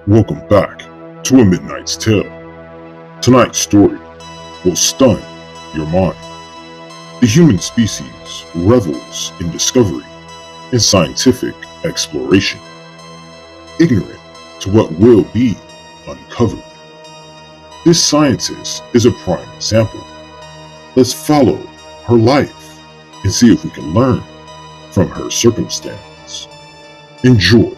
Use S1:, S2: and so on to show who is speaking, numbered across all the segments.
S1: Welcome back to A Midnight's Tale. Tonight's story will stun your mind. The human species revels in discovery and scientific exploration, ignorant to what will be uncovered. This scientist is a prime example. Let's follow her life and see if we can learn from her circumstance. Enjoy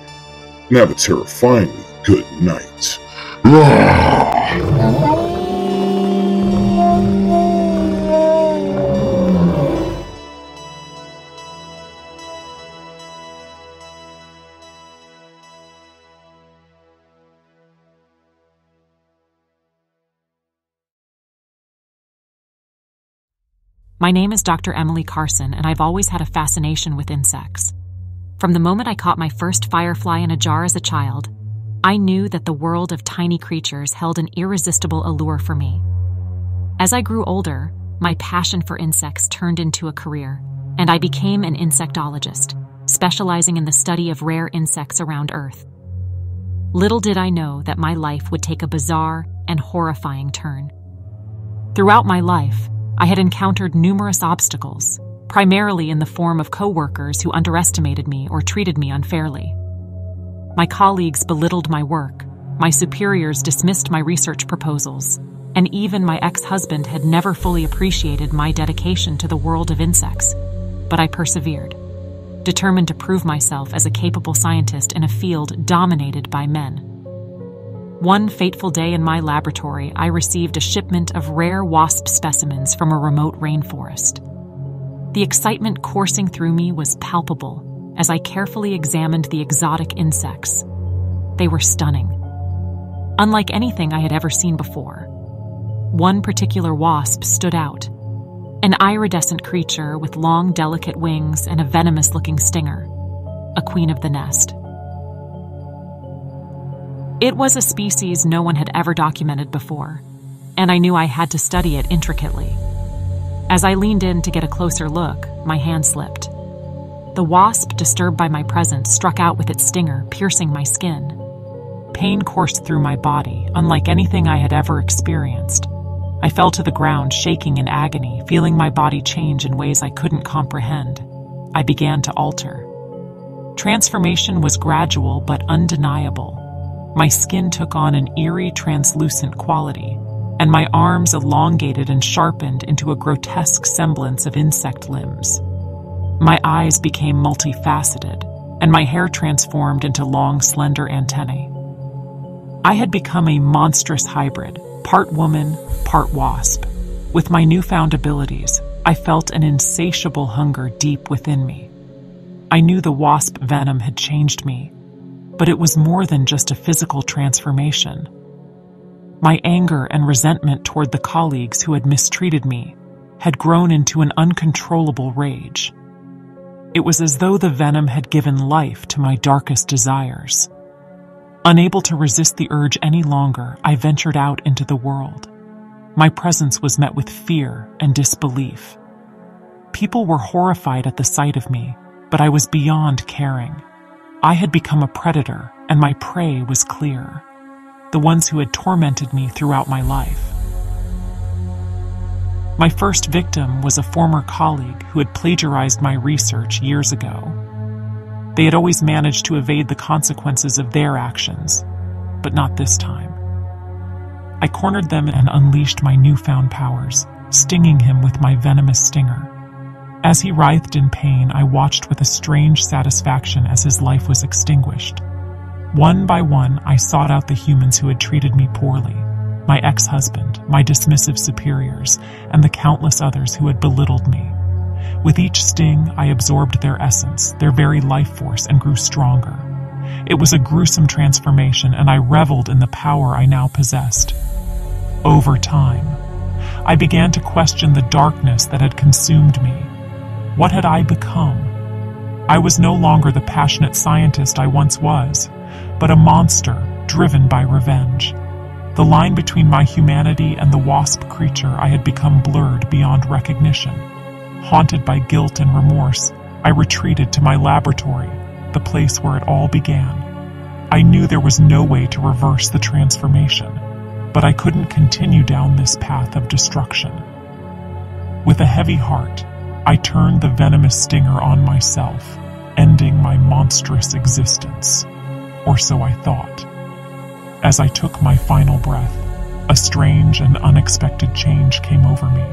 S1: and have a terrifyingly good night.
S2: My name is Dr. Emily Carson, and I've always had a fascination with insects. From the moment I caught my first firefly in a jar as a child, I knew that the world of tiny creatures held an irresistible allure for me. As I grew older, my passion for insects turned into a career, and I became an insectologist, specializing in the study of rare insects around Earth. Little did I know that my life would take a bizarre and horrifying turn. Throughout my life, I had encountered numerous obstacles, primarily in the form of coworkers who underestimated me or treated me unfairly. My colleagues belittled my work, my superiors dismissed my research proposals, and even my ex-husband had never fully appreciated my dedication to the world of insects. But I persevered, determined to prove myself as a capable scientist in a field dominated by men. One fateful day in my laboratory, I received a shipment of rare wasp specimens from a remote rainforest. The excitement coursing through me was palpable as I carefully examined the exotic insects. They were stunning, unlike anything I had ever seen before. One particular wasp stood out, an iridescent creature with long, delicate wings and a venomous-looking stinger, a queen of the nest. It was a species no one had ever documented before, and I knew I had to study it intricately. As I leaned in to get a closer look, my hand slipped. The wasp, disturbed by my presence, struck out with its stinger, piercing my skin. Pain coursed through my body, unlike anything I had ever experienced. I fell to the ground, shaking in agony, feeling my body change in ways I couldn't comprehend. I began to alter. Transformation was gradual but undeniable. My skin took on an eerie, translucent quality, and my arms elongated and sharpened into a grotesque semblance of insect limbs. My eyes became multifaceted, and my hair transformed into long, slender antennae. I had become a monstrous hybrid, part woman, part wasp. With my newfound abilities, I felt an insatiable hunger deep within me. I knew the wasp venom had changed me, but it was more than just a physical transformation. My anger and resentment toward the colleagues who had mistreated me had grown into an uncontrollable rage. It was as though the venom had given life to my darkest desires. Unable to resist the urge any longer, I ventured out into the world. My presence was met with fear and disbelief. People were horrified at the sight of me, but I was beyond caring. I had become a predator, and my prey was clear: the ones who had tormented me throughout my life. My first victim was a former colleague who had plagiarized my research years ago. They had always managed to evade the consequences of their actions, but not this time. I cornered them and unleashed my newfound powers, stinging him with my venomous stinger. As he writhed in pain, I watched with a strange satisfaction as his life was extinguished. One by one, I sought out the humans who had treated me poorly: my ex-husband, my dismissive superiors, and the countless others who had belittled me. With each sting, I absorbed their essence, their very life force, and grew stronger. It was a gruesome transformation, and I reveled in the power I now possessed. Over time, I began to question the darkness that had consumed me. What had I become? I was no longer the passionate scientist I once was, but a monster driven by revenge. The line between my humanity and the wasp creature I had become blurred beyond recognition. Haunted by guilt and remorse, I retreated to my laboratory, the place where it all began.
S3: I knew there was no way to reverse the transformation, but I couldn't continue down this path of destruction. With a heavy heart, I turned the venomous stinger on myself, ending my monstrous existence. Or so I thought. As I took my final breath, a strange and unexpected change came over me.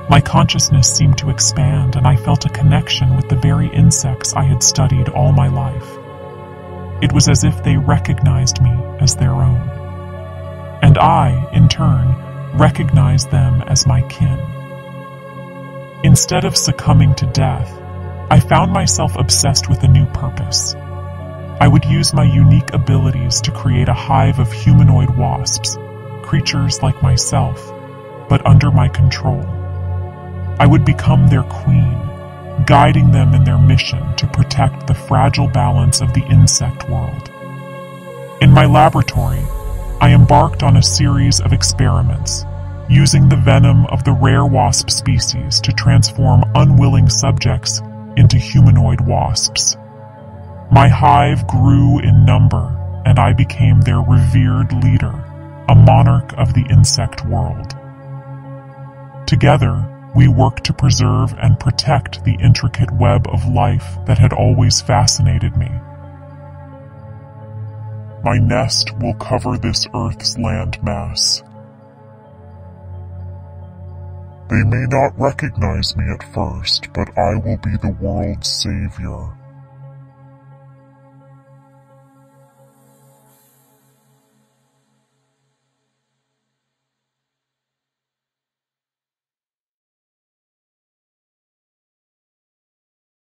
S3: My consciousness seemed to expand, and I felt a connection with the very insects I had studied all my life. It was as if they recognized me as their own. And I, in turn, recognized them as my kin. Instead of succumbing to death, I found myself obsessed with a new purpose. I would use my unique abilities to create a hive of humanoid wasps, creatures like myself, but under my control. I would become their queen, guiding them in their mission to protect the fragile balance of the insect world. In my laboratory, I embarked on a series of experiments, using the venom of the rare wasp species to transform unwilling subjects into humanoid wasps. My hive grew in number, and I became their revered leader, a monarch of the insect world. Together, we worked to preserve and protect the intricate web of life that had always fascinated me. My nest will cover this Earth's landmass. They may not recognize me at first, but I will be the world's savior.